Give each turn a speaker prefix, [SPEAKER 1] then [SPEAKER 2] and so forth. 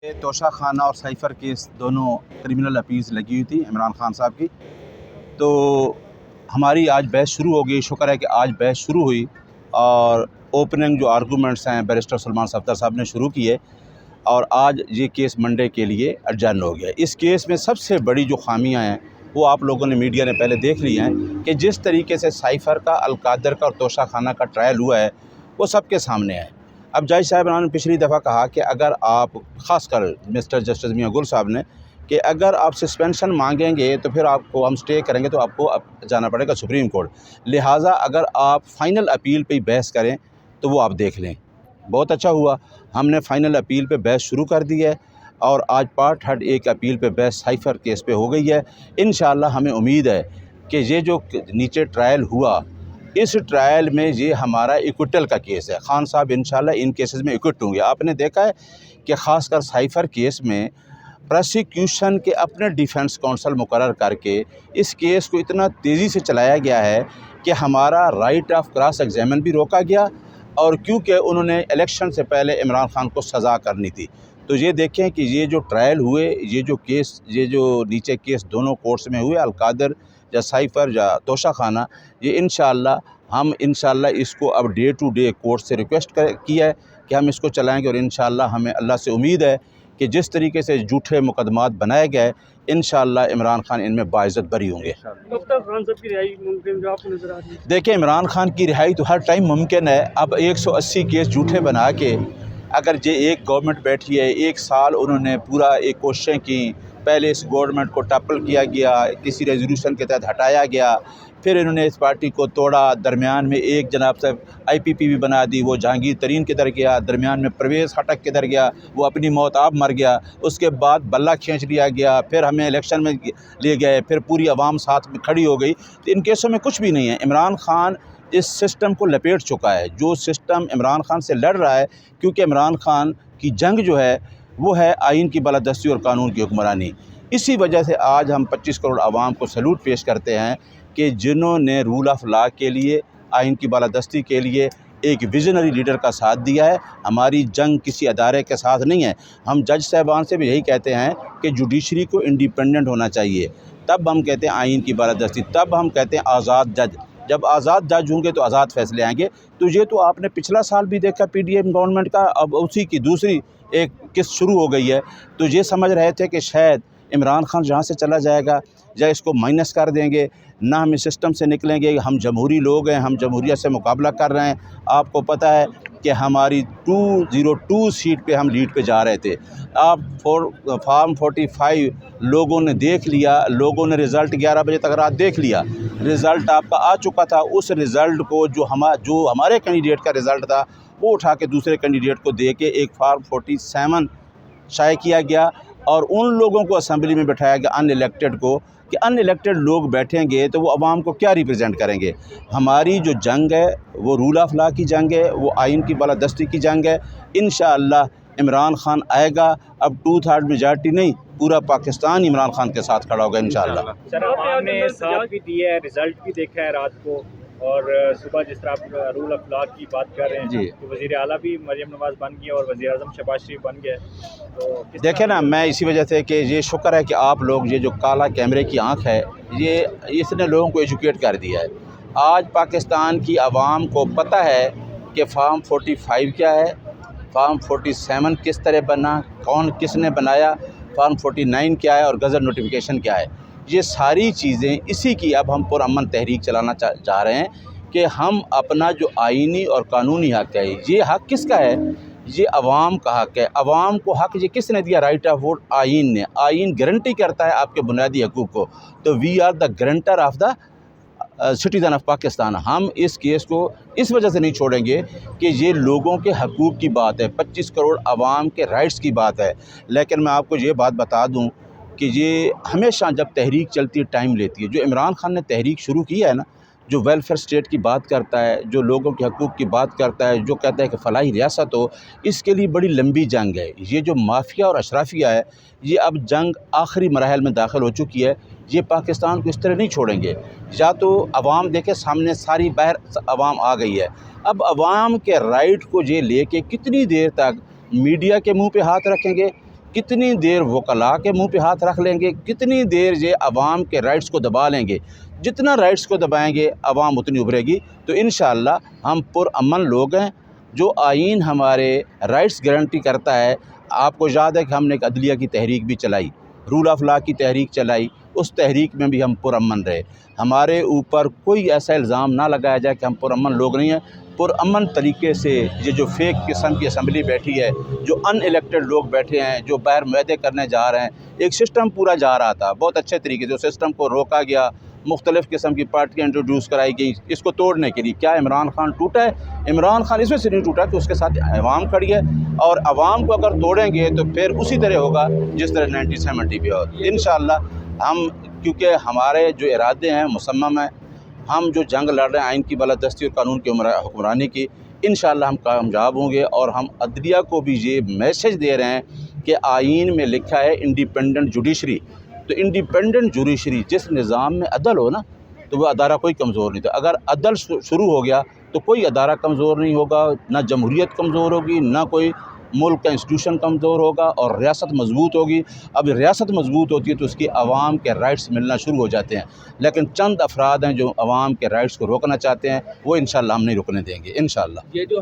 [SPEAKER 1] तोशा खाना और cipher case दोनों क्रिमिनल अपील्स लगी हुई थी इमरान खान साहब की। तो हमारी आज बहस शुरू हो गई। शुक्र है कि आज बहस शुरू हुई और ओपनिंग जो आर्गूमेंट्स हैं बैरिस्टर सलमान सफदर साहब ने शुरू किए और आज ये केस मंडे के लिए एडजर्न हो गया। इस केस में सबसे बड़ी जो खामियां हैं वो आप लोगों ने मीडिया ने पहले देख ली हैं कि जिस तरीके से साइफ़र का, अलकादर का और तोशा खाना का ट्रायल हुआ है वो सबके सामने है। अब जज साहब ने पिछली दफ़ा कहा कि अगर आप, ख़ासकर मिस्टर जस्टिस मियां गुल साहब ने, कि अगर आप सस्पेंशन मांगेंगे तो फिर आपको हम स्टे करेंगे तो आपको अब जाना पड़ेगा सुप्रीम कोर्ट। लिहाजा अगर आप फ़ाइनल अपील पे बहस करें तो वो आप देख लें। बहुत अच्छा हुआ, हमने फ़ाइनल अपील पे बहस शुरू कर दी है और आज पार्ट हर्ड एक अपील पे बहस साइफ़र केस पे हो गई है। इंशाअल्लाह हमें उम्मीद है कि ये जो नीचे ट्रायल हुआ, इस ट्रायल में ये हमारा इक्विटल का केस है। खान साहब इंशाल्लाह इन केसेस में इक्विट होंगे। आपने देखा है कि ख़ासकर साइफ़र केस में प्रोसिक्यूशन के अपने डिफेंस काउंसिल मुकर्रर करके इस केस को इतना तेज़ी से चलाया गया है कि हमारा राइट ऑफ क्रॉस एग्जामिन भी रोका गया, और क्योंकि उन्होंने इलेक्शन से पहले इमरान खान को सज़ा करनी थी। तो ये देखें कि ये जो ट्रायल हुए, ये जो केस, ये जो नीचे केस दोनों कोर्ट्स में हुए, अलकादर या साइफ़र या तोशा खाना, ये हम इंशाअल्लाह इसको अब डे टू डे कोर्ट से रिक्वेस्ट किया है कि हम इसको चलाएँगे और इंशाअल्लाह हमें अल्लाह से उम्मीद है कि जिस तरीके से झूठे मुकदमात बनाए गए, इंशाअल्लाह इमरान खान इनमें बाइज़्ज़त बरी होंगे।
[SPEAKER 2] कब तक इमरान साहब की रिहाई मुमकिन जो आपको नज़र आ रही है?
[SPEAKER 1] देखिए, इमरान खान की रिहाई तो हर टाइम मुमकिन है। अब 180 केस झूठे बना के अगर ये एक गवर्नमेंट बैठी है, 1 साल उन्होंने पूरा एक कोशिशें की, पहले इस गवर्नमेंट को टप्पल किया गया, किसी रेजोल्यूशन के तहत हटाया गया, फिर इन्होंने इस पार्टी को तोड़ा, दरमियान में एक जनाब साहब IPP भी बना दी, वो जहांगीर तरीन किधर गया, दरमियान में परवेज़ खटक किधर गया, वो अपनी मौत आप मर गया, उसके बाद बल्ला खींच लिया गया, फिर हमें इलेक्शन में ले गए, फिर पूरी आवाम साथ में खड़ी हो गई। तो इन केसों में कुछ भी नहीं है। इमरान खान इस सिस्टम को लपेट चुका है। जो सिस्टम इमरान खान से लड़ रहा है, क्योंकि इमरान खान की जंग जो है वो है आइन की बालादस्ती और कानून की हुक्मरानी। इसी वजह से आज हम 25 करोड़ आवाम को सैल्यूट पेश करते हैं कि जिन्होंने रूल ऑफ लॉ के लिए, आइन की बालादस्ती के लिए एक विजनरी लीडर का साथ दिया है। हमारी जंग किसी अदारे के साथ नहीं है। हम जज साहबान से भी यही कहते हैं कि जुडिशरी को इंडिपेंडेंट होना चाहिए, तब हम कहते हैं आइन की बालादस्ती, तब हम कहते हैं आज़ाद जज। जब आज़ाद जज होंगे तो आज़ाद फैसले आएंगे। तो ये तो आपने पिछला साल भी देखा PDM गवर्नमेंट का, अब उसी की दूसरी एक किस्त शुरू हो गई है। तो ये समझ रहे थे कि शायद इमरान खान जहाँ से चला जाएगा या इसको माइनस कर देंगे, ना हम इस सिस्टम से निकलेंगे। हम जमहूरी लोग हैं, हम जमहूरियत से मुकाबला कर रहे हैं। आपको पता है कि हमारी 202 सीट पे हम लीड पे जा रहे थे। आप फार्म 45 लोगों ने देख लिया, लोगों ने रिज़ल्ट 11 बजे तक रात देख लिया, रिज़ल्ट आपका आ चुका था। उस रिज़ल्ट को जो हमारे कैंडिडेट का रिज़ल्ट था वो उठा के दूसरे कैंडिडेट को दे के एक फार्म 47 शाये किया गया, और उन लोगों को असेंबली में बैठाया गया अनइलेक्टेड को, कि अनइलेक्टेड लोग बैठेंगे तो वो आवाम को क्या रिप्रेजेंट करेंगे। हमारी जो जंग है वो रूल ऑफ लॉ की जंग है, वो आइन की बालादस्ती की जंग है। इंशाअल्लाह इमरान खान आएगा। अब 2/3 मेजॉरिटी नहीं, पूरा पाकिस्तान इमरान खान के साथ खड़ा होगा इंशाअल्लाह।
[SPEAKER 3] सर, आपने साथ भी दिया है, रिज़ल्ट भी देखा है रात को, और सुबह जिस तरह आप रूल ऑफ लॉ की बात कर रहे हैं
[SPEAKER 1] जी,
[SPEAKER 3] तो वज़ीर आला भी मरियम नवाज़ बन गया और वज़ीर आज़म शहबाज शरीफ बन गया। तो
[SPEAKER 1] देखें ना, मैं इसी वजह से कि ये शुक्र है कि आप लोग, ये जो काला कैमरे की आँख है, ये इसने लोगों को एजुकेट कर दिया है। आज पाकिस्तान की आवाम को पता है कि फार्म 45 क्या है, फार्म 47 किस तरह बना, कौन किसने बनाया, फार्म 49 क्या है और गज़ट नोटिफिकेशन क्या है। ये सारी चीज़ें इसी की अब हम पुरअमन तहरीक चलाना चाह रहे हैं कि हम अपना जो आइनी और कानूनी हक़ है, ये हक़ किसका है? ये अवाम का हक़ है। अवाम को हक़ ये किसने दिया? राइट ऑफ वोट आइन ने। आइन गारंटी करता है आपके बुनियादी हकूक़ को। तो we are the guarantor of the citizen of Pakistan. हम इस केस को इस वजह से नहीं छोड़ेंगे कि ये लोगों के हकूक़ की बात है, 25 करोड़ आवाम के राइट्स की बात है। लेकिन मैं आपको ये बात बता दूं कि ये हमेशा जब तहरीक चलती है टाइम लेती है। जो इमरान खान ने तहरीक शुरू की है ना, जो वेलफेयर स्टेट की बात करता है, जो लोगों के हकूक़ की बात करता है, जो कहता है कि फ़लाही रियासत हो, इसके लिए बड़ी लंबी जंग है। ये जो माफिया और अशराफिया है, ये अब जंग आखिरी मराहल में दाखिल हो चुकी है। ये पाकिस्तान को इस तरह नहीं छोड़ेंगे। या तो अवाम देखे सामने सारी बाहर अवाम आ गई है, अब अवाम के राइट को ये लेके कितनी देर तक मीडिया के मुंह पे हाथ रखेंगे, کتنی دیر وکلاء کے منہ پہ ہاتھ رکھ لیں گے، کتنی دیر یہ عوام کے رائٹس کو دبا لیں گے. جتنا رائٹس کو دبائیں گے عوام اتنی ابھرے گی. تو انشاءاللہ ہم پرامن لوگ ہیں. جو آئین ہمارے رائٹس گارنٹی کرتا ہے، آپ کو یاد ہے کہ ہم نے ایک عدلیہ کی تحریک بھی چلائی، رول آف لا کی تحریک چلائی، اس تحریک میں بھی ہم پرامن رہے. ہمارے اوپر کوئی ایسا الزام نہ لگایا جائے کہ ہم پرامن لوگ نہیں ہیں. پرامن طریقے سے یہ جو فیک قسم کی اسمبلی بیٹھی ہے، جو ان الیکٹڈ لوگ بیٹھے ہیں، جو باہر معاہدے کرنے جا رہے ہیں، ایک سسٹم پورا جا رہا تھا بہت اچھے طریقے سے. اس سسٹم کو روکا گیا، مختلف قسم کی پارٹیاں انٹروڈیوس کرائی گئی اس کو توڑنے کے لیے. کیا عمران خان ٹوٹا ہے؟ عمران خان اس میں سے نہیں ٹوٹا کہ اس کے ساتھ عوام کھڑی ہے، اور عوام کو اگر توڑیں گے تو پھر اسی طرح ہوگا جس طرح 1970 پہ. اور انشاءاللہ ہم، کیونکہ ہمارے جو ارادے ہیں مصمم ہیں، ہم جو جنگ لڑ رہے ہیں آئین کی بالادستی اور قانون کی حکمرانی کی، انشاءاللہ ہم کامیاب ہوں گے. اور ہم عدلیہ کو بھی یہ میسج دے رہے ہیں کہ آئین میں لکھا ہے انڈیپینڈنٹ جوڈیشری. تو انڈیپینڈنٹ جوڈیشری جس نظام میں عدل ہو نا، تو وہ ادارہ کوئی کمزور نہیں تھا. اگر عدل شروع ہو گیا تو کوئی ادارہ کمزور نہیں ہوگا، نہ جمہوریت کمزور ہوگی، نہ کوئی ملک کا انسٹیٹیوشن کمزور ہوگا، اور ریاست مضبوط ہوگی. اب ریاست مضبوط ہوتی ہے تو اس کی عوام کے رائٹس ملنا شروع ہو جاتے ہیں. لیکن چند افراد ہیں جو عوام کے رائٹس کو روکنا چاہتے ہیں، وہ انشاءاللہ ہم نہیں رکنے دیں گے انشاءاللہ.
[SPEAKER 3] یہ جو